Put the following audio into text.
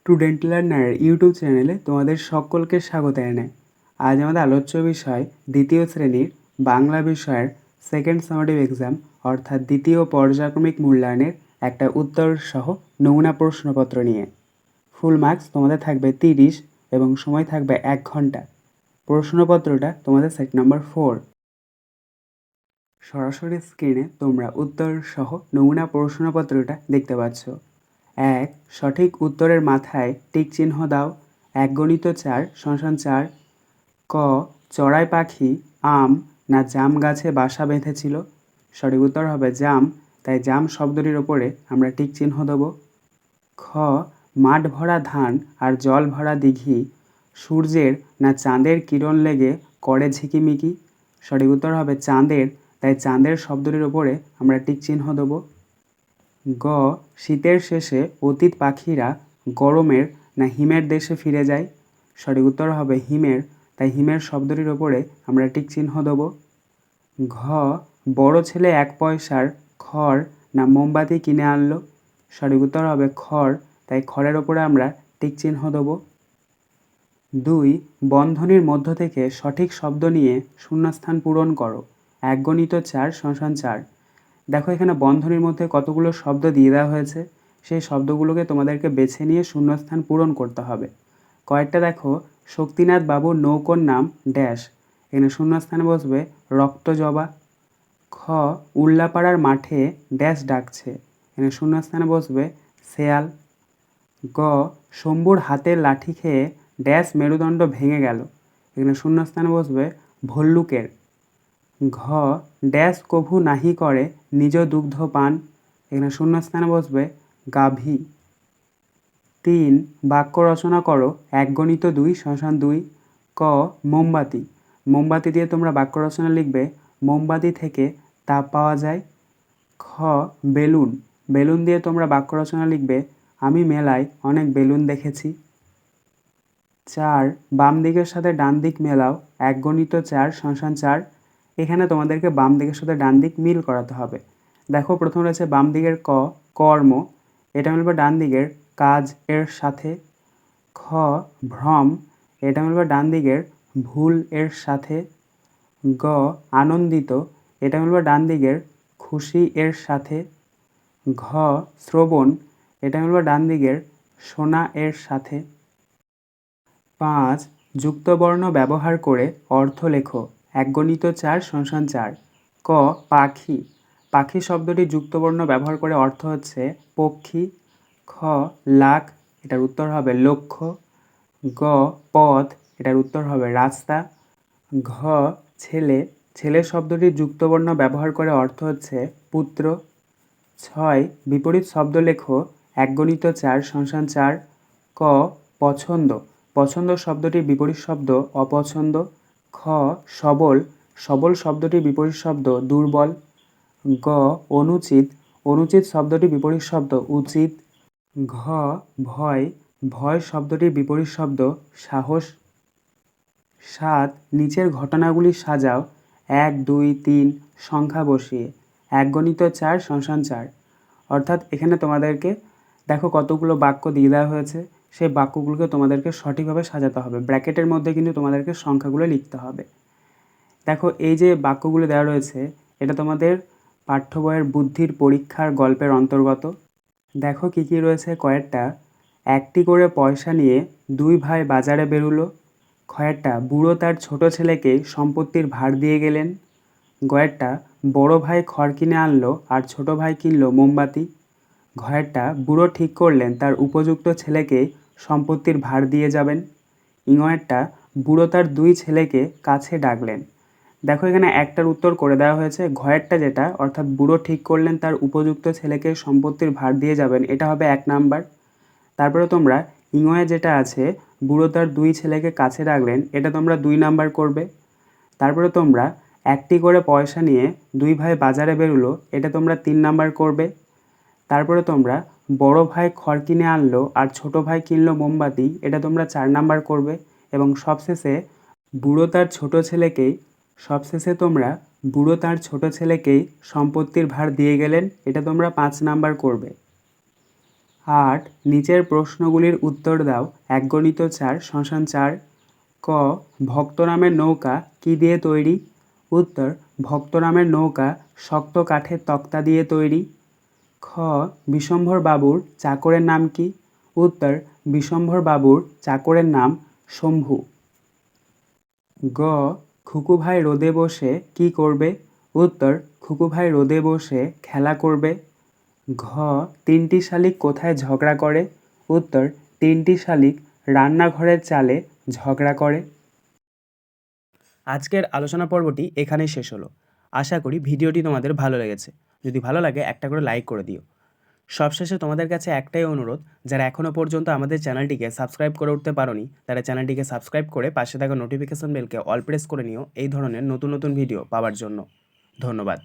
Student learner YouTube চ্যানেলে তোমাদের সকলকে স্বাগত জানাই। আজ আমাদের আলোচ্য বিষয় দ্বিতীয় শ্রেণীর বাংলা বিষয়ের সেকেন্ড সামেটিভ এক্সাম অর্থাৎ দ্বিতীয় পর্যায়ক্রমিক মূল্যায়নের একটা উত্তর সহ নমুনা প্রশ্নপত্র নিয়ে। ফুল মার্কস তোমাদের থাকবে 30 এবং সময় থাকবে 1 ঘন্টা। প্রশ্নপত্রটা তোমাদের সেট নাম্বার 4। সরাসরি স্ক্রিনে তোমরা উত্তর সহ নমুনা প্রশ্নপত্রটা দেখতে পাচ্ছ। 1. সঠিক উত্তরের মাথায় টিক চিহ্ন দাও। 1 × 4 = 4। ক. চড়াই পাখি আম না জাম গাছে বাসা বেঁধেছিল? সঠিক উত্তর হবে জাম, তাই জাম শব্দটির ওপরে আমরা টিক চিহ্ন দেব। খ. মাঠ ভরা ধান আর জল ভরা দিঘি সূর্যের না চাঁদের কিরণ লেগে করে ঝিকিমিকি? সঠিক উত্তর হবে চাঁদের, তাই চাঁদের শব্দটির ওপরে আমরা টিক চিহ্ন দেব। গ. শীতের শেষে অতীত পাখিরা গরমের না হিমের দেশে ফিরে যায়? সঠিক উত্তর হবে হিমের, তাই হিমের শব্দটির ওপরে আমরা টিক চিহ্ন দেব। ঘ. বড় ছেলে 1 পয়সার খড় না মোমবাতি কিনে আনলো? সঠিক উত্তর হবে খড়, তাই খড়ের ওপরে আমরা টিক চিহ্ন দেব। 2. বন্ধনীর মধ্য থেকে সঠিক শব্দ নিয়ে শূন্যস্থান পূরণ করো। 1 × 4 = 4। দেখো এখানে বন্ধনীর মধ্যে কতগুলো শব্দ দিয়ে দেওয়া হয়েছে, সেই শব্দগুলোকে তোমাদেরকে বেছে নিয়ে শূন্যস্থান পূরণ করতে হবে। কয়েকটা দেখো, শক্তিনাথ বাবুর নৌকোর নাম ড্যাশ, এখানে শূন্যস্থানে বসবে রক্তজবা। খ. উল্লাপাড়ার মাঠে ড্যাশ ডাকছে, এখানে শূন্যস্থানে বসবে শেয়াল। গ. শম্ভুর হাতের লাঠি খেয়ে ড্যাশ মেরুদণ্ড ভেঙে গেল, এখানে শূন্যস্থানে বসবে ভল্লুকের। ঘ. ড্যাশ কভু নাহি করে নিজ দুগ্ধ পান, এখানে শূন্যস্থানে বসবে গাভী। 3. বাক্য রচনা করো। 1 × 2 = 2। ক. মোমবাতি, মোমবাতি দিয়ে তোমরা বাক্য রচনা লিখবে মোমবাতি থেকে তাপ পাওয়া যায়। খ. বেলুন, বেলুন দিয়ে তোমরা বাক্য রচনা লিখবে আমি মেলায় অনেক বেলুন দেখেছি। 4. বাম দিকের সাথে ডান দিক মেলাও। 1 × 4 = 4। এখানে তোমাদেরকে বাম দিকের সাথে ডান দিক মিল করাতে হবে। দেখো প্রথম রয়েছে বাম দিকের ক কর্ম, এটা মিলবে ডান দিকের কাজ এর সাথে। খ. ভ্রম, এটা মিলবে ডান দিকের ভুল এর সাথে। গ. আনন্দিত, এটা মিলবে ডান দিকের খুশি এর সাথে। ঘ. শ্রবণ, এটা মিলবে ডান দিকের শোনা এর সাথে। 5. যুক্তবর্ণ ব্যবহার করে অর্থ লেখো। 1 × 4 = 4। ক. পাখি, পাখি শব্দটি যুক্তবর্ণ ব্যবহার করে অর্থ হচ্ছে পক্ষী। খ. লাখ, এটার উত্তর হবে লক্ষ্য। গ. পথ, এটার উত্তর হবে রাস্তা। ঘ. ছেলে, ছেলে শব্দটি যুক্তবর্ণ ব্যবহার করে অর্থ হচ্ছে পুত্র। 6. বিপরীত শব্দ লেখো। 1 × 4 = 4। ক. পছন্দ, পছন্দ শব্দটির বিপরীত শব্দ অপছন্দ। খ. সবল, সবল শব্দটির বিপরীত শব্দ দুর্বল। গ. অনুচিত, অনুচিত শব্দটির বিপরীত শব্দ উচিত। ঘ. ভয়, ভয় শব্দটির বিপরীত শব্দ সাহস। 7. নিচের ঘটনাগুলি সাজাও। 1, 2, 3 সংখ্যা বসিয়ে। 1 × 4 = 4। অর্থাৎ এখানে তোমাদেরকে দেখো কতগুলো বাক্য দিয়ে দেওয়া হয়েছে, সেই বাক্যগুলোকে তোমাদেরকে সঠিকভাবে সাজাতে হবে। ব্র্যাকেটের মধ্যে কিন্তু তোমাদেরকে সংখ্যাগুলো লিখতে হবে। দেখো এই যে বাক্যগুলো দেওয়া রয়েছে, এটা তোমাদের পাঠ্য বইয়ের বুদ্ধির পরীক্ষার গল্পের অন্তর্গত। দেখো কী কী রয়েছে কয়েকটা। 1টি করে পয়সা নিয়ে 2 ভাই বাজারে বেরোলো। কয়েকটা বুড়ো তার ছোট ছেলেকে সম্পত্তির ভার দিয়ে গেলেন। গয়েরটা বড় ভাই খড় কিনে আনলো আর ছোট ভাই কিনলো মোমবাতি। ঘয়েরটা বুড়ো ঠিক করলেন তার উপযুক্ত ছেলেকে সম্পত্তির ভার দিয়ে যাবেন। ইংয়েরটা বুড়ো তার 2 ছেলেকে কাছে ডাকলেন। দেখো এখানে একটার উত্তর করে দেওয়া হয়েছে। ঘয়েরটা যেটা অর্থাৎ বুড়ো ঠিক করলেন তার উপযুক্ত ছেলেকে সম্পত্তির ভার দিয়ে যাবেন, এটা হবে 1 নাম্বার। তারপরে তোমরা ইংয়ে যেটা আছে বুড়ো তার 2 ছেলেকে কাছে ডাকলেন, এটা তোমরা 2 নাম্বার করবে। তারপরে তোমরা 1টি করে পয়সা নিয়ে 2 ভাই বাজারে বেরোলো, এটা তোমরা 3 নাম্বার করবে। তারপরে তোমরা বড় ভাই খড় কিনে আনলো আর ছোট ভাই কিনলো মোমবাতি, এটা তোমরা 4 নাম্বার করবে। এবং সবশেষে বুড়ো তার ছোট ছেলেকেই বুড়ো তার ছোট ছেলেকেই সম্পত্তির ভার দিয়ে গেলেন, এটা তোমরা 5 নাম্বার করবে। ৮ নিচের প্রশ্নগুলির উত্তর দাও। ১ × ৪ = ৪। ক ভক্তরামের নৌকা কী দিয়ে তৈরি? উত্তর ভক্তরামের নৌকা শক্ত কাঠের তক্তা দিয়ে তৈরি। খ বিশম্ভর বাবুর চাকরের নাম কি? উত্তর বিশম্ভর বাবুর চাকরের নাম শম্ভু। গ খুকু ভাই রোদে বসে কি করবে? উত্তর খুকু ভাই রোদে বসে খেলা করবে। ঘ ৩টি শালিক কোথায় ঝগড়া করে? উত্তর ৩টি শালিক রান্নাঘরের চালে ঝগড়া করে। আজকের আলোচনা পর্বটি এখানেই শেষ হলো। আশা করি ভিডিওটি তোমাদের ভালো লেগেছে। যদি ভালো লাগে একটা করে লাইক করে দিও। সবশেষে তোমাদের কাছে একটাই অনুরোধ, যারা এখনও পর্যন্ত আমাদের চ্যানেলটিকে সাবস্ক্রাইব করে উঠতে পারোনি তারা চ্যানেলটিকে সাবস্ক্রাইব করে পাশে থাকা নোটিফিকেশন বেলকে অল প্রেস করে নিও এই ধরনের নতুন নতুন ভিডিও পাওয়ার জন্য। ধন্যবাদ।